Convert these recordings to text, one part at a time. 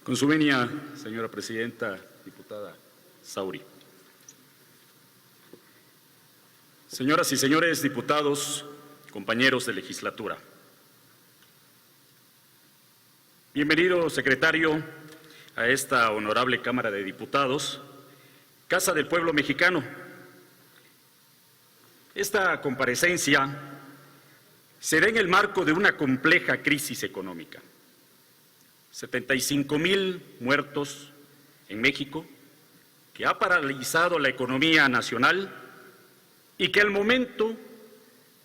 Con su venia, señora presidenta, diputada Sauri. Señoras y señores diputados, compañeros de legislatura. Bienvenido, secretario, a esta honorable Cámara de Diputados, Casa del Pueblo Mexicano. Esta comparecencia se da en el marco de una compleja crisis económica. 75,000 muertos en México, que ha paralizado la economía nacional y que al momento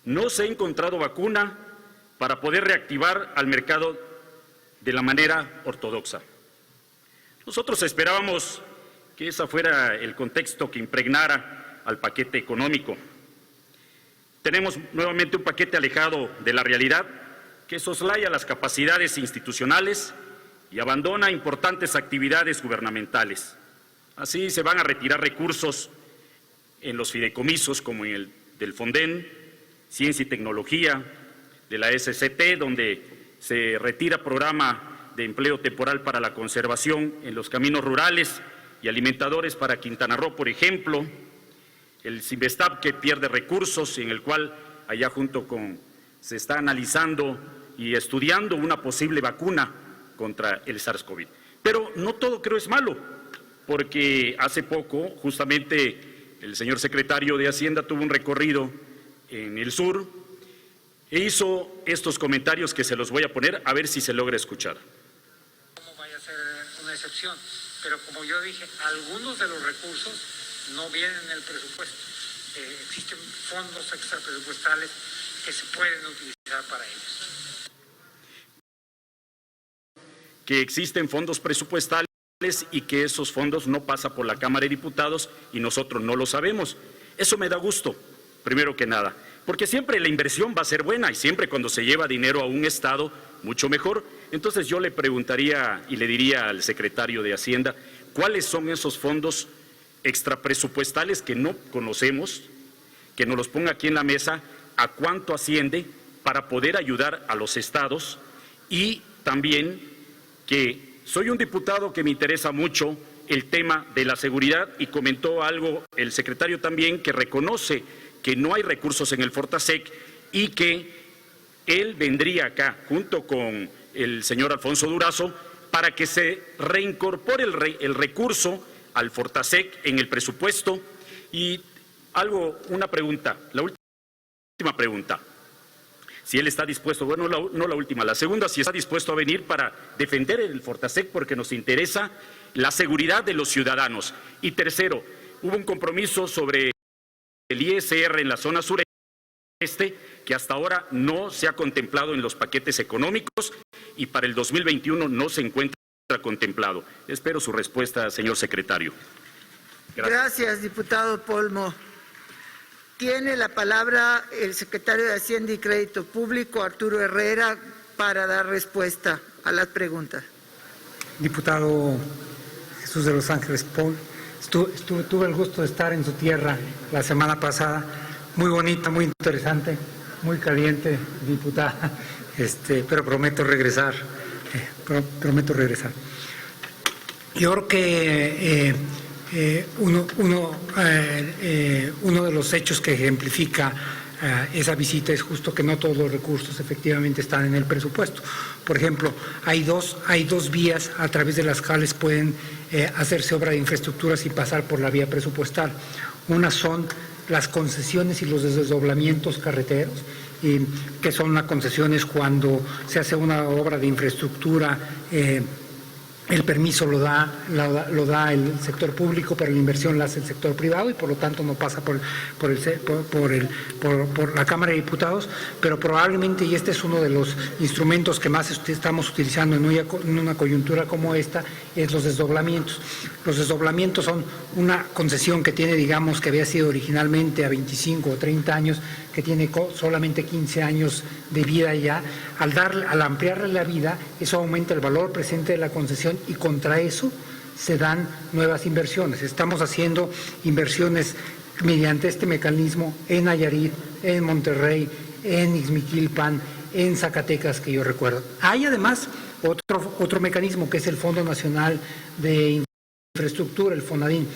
no se ha encontrado vacuna para poder reactivar al mercado de la manera ortodoxa. Nosotros esperábamos que ese fuera el contexto que impregnara al paquete económico. Tenemos nuevamente un paquete alejado de la realidad que soslaya las capacidades institucionales y abandona importantes actividades gubernamentales. Así se van a retirar recursos en los fideicomisos como en el del Fonden, Ciencia y Tecnología, de la SCT, donde se retira programa de empleo temporal para la conservación en los caminos rurales y alimentadores para Quintana Roo, por ejemplo, el Cinvestav, que pierde recursos, en el cual allá se está analizando y estudiando una posible vacuna contra el SARS-CoV. Pero no todo creo es malo, porque hace poco justamente el señor secretario de Hacienda tuvo un recorrido en el sur e hizo estos comentarios que se los voy a poner a ver si se logra escuchar. ¿Cómo vaya a ser una excepción? Pero como yo dije, algunos de los recursos no vienen en el presupuesto. Existen fondos extrapresupuestales que se pueden utilizar para ellos. Que existen fondos presupuestales y que esos fondos no pasan por la Cámara de Diputados y nosotros no lo sabemos. Eso me da gusto, primero que nada, porque siempre la inversión va a ser buena y siempre cuando se lleva dinero a un Estado, mucho mejor. Entonces yo le preguntaría y le diría al secretario de Hacienda, ¿cuáles son esos fondos extrapresupuestales que no conocemos, que nos los ponga aquí en la mesa, a cuánto asciende para poder ayudar a los estados? Y también que soy un diputado que me interesa mucho el tema de la seguridad y comentó algo el secretario también que reconoce que no hay recursos en el Fortasec y que él vendría acá junto con el señor Alfonso Durazo para que se reincorpore el recurso al Fortasec en el presupuesto. Y una pregunta, la última pregunta. Si él está dispuesto, bueno, no la última, la segunda, si está dispuesto a venir para defender el Fortasec porque nos interesa la seguridad de los ciudadanos. Y tercero, hubo un compromiso sobre el ISR en la zona sureste que hasta ahora no se ha contemplado en los paquetes económicos y para el 2021 no se encuentra contemplado. Espero su respuesta, señor secretario. Gracias, diputado Polmo. Tiene la palabra el secretario de Hacienda y Crédito Público, Arturo Herrera, para dar respuesta a las preguntas. Diputado Jesús de los Ángeles Paul, tuve el gusto de estar en su tierra la semana pasada, muy bonita, muy interesante, muy caliente, diputada, pero prometo regresar, Yo creo que uno de los hechos que ejemplifica esa visita es justo que no todos los recursos efectivamente están en el presupuesto. Por ejemplo, hay dos vías a través de las cuales pueden hacerse obra de infraestructura sin pasar por la vía presupuestal. Una son las concesiones y los desdoblamientos carreteros, que son las concesiones cuando se hace una obra de infraestructura. El permiso lo da el sector público, pero la inversión la hace el sector privado y por lo tanto no pasa por la Cámara de Diputados, pero probablemente, y este es uno de los instrumentos que más estamos utilizando en una coyuntura como esta, es los desdoblamientos. Los desdoblamientos son una concesión que tiene, digamos, que había sido originalmente a 25 o 30 años, que tiene solamente 15 años de vida ya. Al ampliarle la vida, eso aumenta el valor presente de la concesión y contra eso se dan nuevas inversiones. Estamos haciendo inversiones mediante este mecanismo en Nayarit, en Monterrey, en Ixmiquilpan, en Zacatecas, que yo recuerdo. Hay además otro mecanismo, que es el Fondo Nacional de Infraestructura, el FONADIN.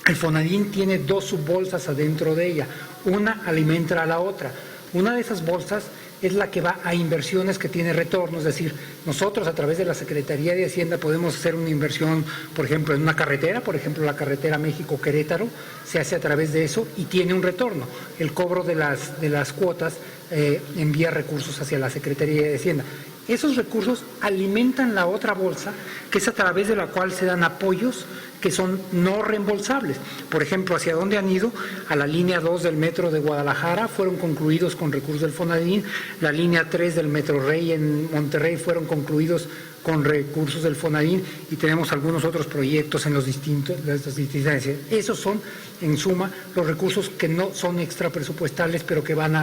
El FONADIN tiene dos subbolsas adentro de ella, una alimenta a la otra. Una de esas bolsas es la que va a inversiones que tiene retorno, es decir, nosotros a través de la Secretaría de Hacienda podemos hacer una inversión, por ejemplo, en una carretera, por ejemplo, la carretera México-Querétaro, se hace a través de eso y tiene un retorno. El cobro de las cuotas envía recursos hacia la Secretaría de Hacienda. Esos recursos alimentan la otra bolsa, que es a través de la cual se dan apoyos que son no reembolsables. Por ejemplo, ¿hacia dónde han ido? A la línea 2 del metro de Guadalajara, fueron concluidos con recursos del FONADIN, la línea 3 del Metro Rey en Monterrey fueron concluidos con recursos del FONADIN, y tenemos algunos otros proyectos en las distintas. Esos son, en suma, los recursos que no son extrapresupuestales, pero que van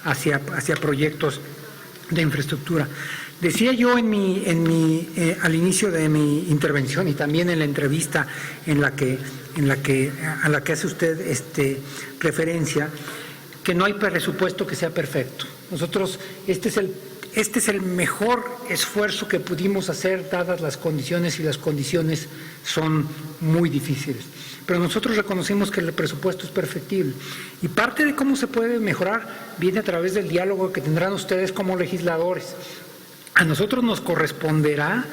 hacia proyectos de infraestructura. Decía yo al inicio de mi intervención y también en la entrevista a la que hace usted referencia, que no hay presupuesto que sea perfecto. Nosotros, este es el mejor esfuerzo que pudimos hacer dadas las condiciones, y las condiciones son muy difíciles. Pero nosotros reconocemos que el presupuesto es perfectible, y parte de cómo se puede mejorar viene a través del diálogo que tendrán ustedes como legisladores. A nosotros nos corresponderá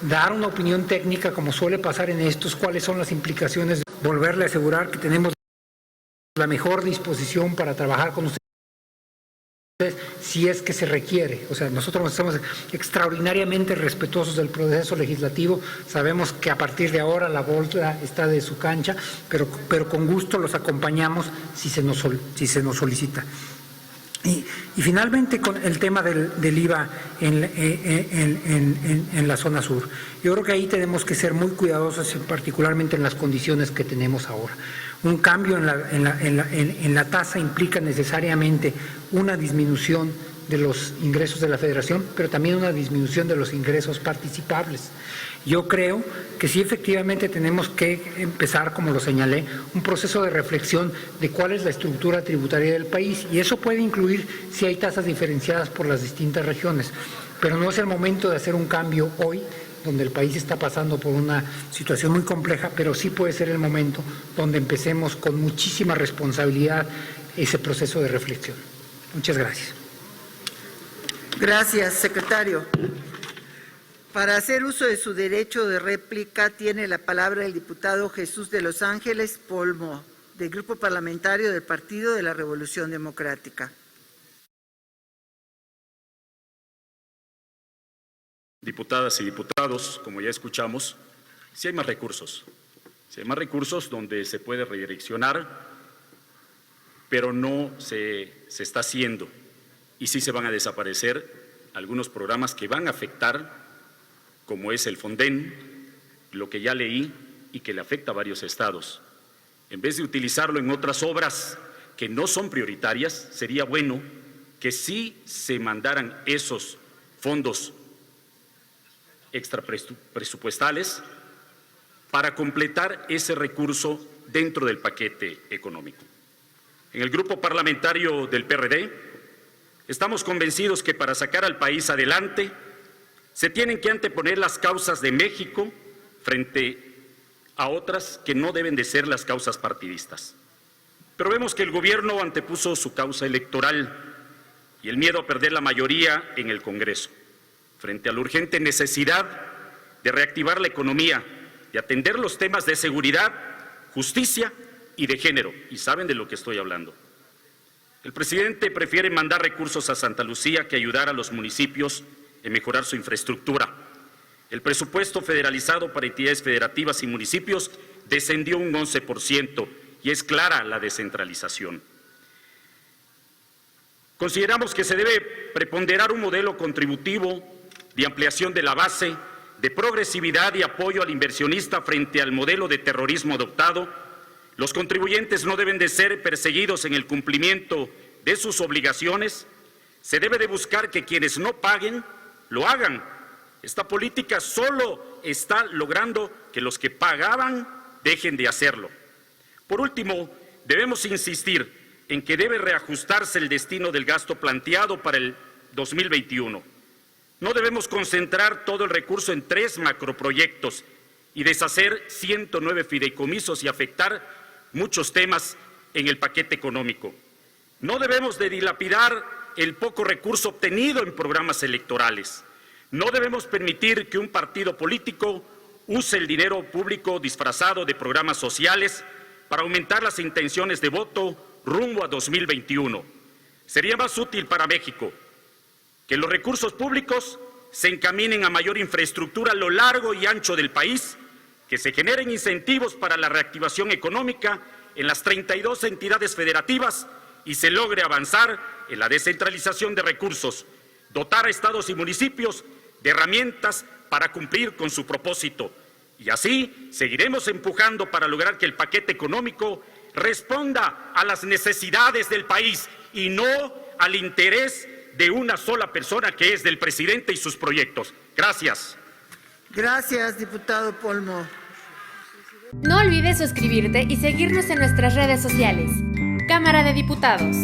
dar una opinión técnica, como suele pasar en estos, cuáles son las implicaciones, de volverle a asegurar que tenemos la mejor disposición para trabajar con ustedes si es que se requiere. O sea, nosotros estamos extraordinariamente respetuosos del proceso legislativo, sabemos que a partir de ahora la bola está de su cancha, pero con gusto los acompañamos si se nos solicita. Y finalmente, con el tema del IVA en la zona sur. Yo creo que ahí tenemos que ser muy cuidadosos, particularmente en las condiciones que tenemos ahora. Un cambio en la tasa implica necesariamente una disminución de los ingresos de la Federación, pero también una disminución de los ingresos participables. Yo creo que sí, efectivamente tenemos que empezar, como lo señalé, un proceso de reflexión de cuál es la estructura tributaria del país, y eso puede incluir si hay tasas diferenciadas por las distintas regiones, pero no es el momento de hacer un cambio hoy, donde el país está pasando por una situación muy compleja, pero sí puede ser el momento donde empecemos con muchísima responsabilidad ese proceso de reflexión. Muchas gracias. Gracias, secretario. Para hacer uso de su derecho de réplica, tiene la palabra el diputado Jesús de los Ángeles Polmo, del Grupo Parlamentario del Partido de la Revolución Democrática. Diputadas y diputados, como ya escuchamos, sí hay más recursos. Sí hay más recursos donde se puede redireccionar, pero no se está haciendo. Y sí se van a desaparecer algunos programas que van a afectar, como es el FONDEN, lo que ya leí, y que le afecta a varios estados. En vez de utilizarlo en otras obras que no son prioritarias, sería bueno que sí se mandaran esos fondos extrapresupuestales para completar ese recurso dentro del paquete económico. En el grupo parlamentario del PRD estamos convencidos que para sacar al país adelante se tienen que anteponer las causas de México frente a otras que no deben de ser las causas partidistas. Pero vemos que el gobierno antepuso su causa electoral y el miedo a perder la mayoría en el Congreso, frente a la urgente necesidad de reactivar la economía, de atender los temas de seguridad, justicia y de género. Y saben de lo que estoy hablando. El presidente prefiere mandar recursos a Santa Lucía que ayudar a los municipios en mejorar su infraestructura. El presupuesto federalizado para entidades federativas y municipios descendió un 11% y es clara la descentralización. Consideramos que se debe preponderar un modelo contributivo de ampliación de la base, de progresividad y apoyo al inversionista frente al modelo de terrorismo adoptado. Los contribuyentes no deben de ser perseguidos en el cumplimiento de sus obligaciones. Se debe de buscar que quienes no paguen lo hagan. Esta política solo está logrando que los que pagaban dejen de hacerlo. Por último, debemos insistir en que debe reajustarse el destino del gasto planteado para el 2021. No debemos concentrar todo el recurso en 3 macroproyectos y deshacer 109 fideicomisos y afectar muchos temas en el paquete económico. No debemos de dilapidar el poco recurso obtenido en programas electorales. No debemos permitir que un partido político use el dinero público disfrazado de programas sociales para aumentar las intenciones de voto rumbo a 2021. Sería más útil para México que los recursos públicos se encaminen a mayor infraestructura a lo largo y ancho del país, que se generen incentivos para la reactivación económica en las 32 entidades federativas y se logre avanzar en la descentralización de recursos, dotar a estados y municipios de herramientas para cumplir con su propósito. Y así seguiremos empujando para lograr que el paquete económico responda a las necesidades del país y no al interés de una sola persona, que es del presidente y sus proyectos. Gracias. Gracias, diputado Polmo. No olvides suscribirte y seguirnos en nuestras redes sociales. Cámara de Diputados.